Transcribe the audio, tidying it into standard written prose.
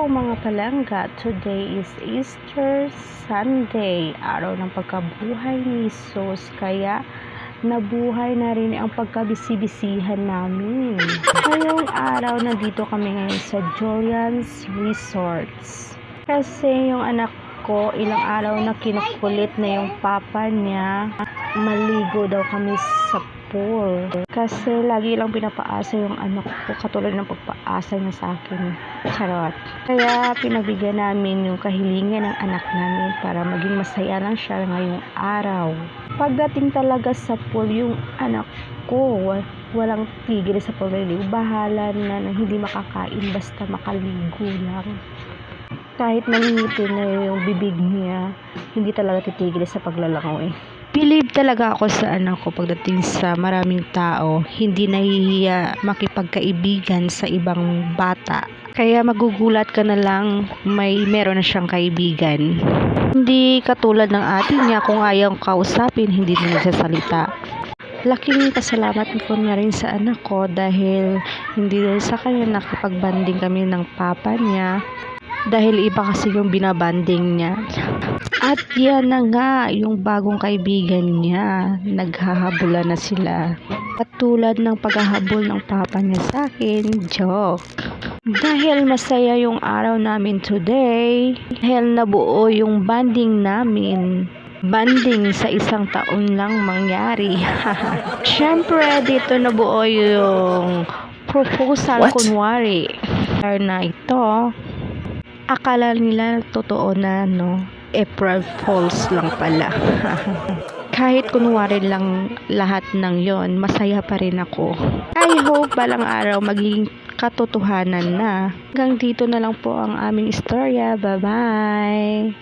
mga palangga, today is Easter Sunday, araw ng pagkabuhay ni Jesus, kaya nabuhay na rin ang pagkabisi-bisihan namin. Ngayong araw, nandito kami ngayon sa Julian's Resorts. Kasi yung anak ko, ilang araw na kinukulit na yung papa niya, maligo daw kami sa pool. Kasi lagi lang pinapaasa yung anak ko, katulad ng pagpaasa niya sa akin. Charot. Kaya pinagbigyan namin yung kahilingan ng anak namin para maging masaya lang siya ngayong araw. Pagdating talaga sa pool, yung anak ko, walang tigil sa pagliligo. Bahala na hindi makakain basta makaligo lang. Kahit nangingitin na yung bibig niya, hindi talaga titigil sa paglalangoy. Believe talaga ako sa anak ko pagdating sa maraming tao, hindi nahihiya makipagkaibigan sa ibang bata. Kaya magugulat ka na lang meron na siyang kaibigan. Hindi katulad ng atin niya, kung ayaw kausapin, hindi na nagsasalita. Laking pasalamat ko na rin sa anak ko dahil hindi dahil sa kanya nakipag-banding kami ng papa niya. Dahil iba kasi yung binabanding niya. At yan na nga, yung bagong kaibigan niya, naghahabulan na sila. At tulad ng paghahabol ng papa niya sa akin, joke. Dahil masaya yung araw namin today, dahil nabuo yung banding namin. Banding sa isang taon lang mangyari. Syempre, dito nabuo yung proposal kunwari. Na ito, akala nila totoo na, no? April Fools lang pala. Kahit kunwari lang lahat ng yon, masaya pa rin ako. I hope balang araw magiging katotohanan na. Hanggang dito na lang po ang aming istorya. Bye-bye!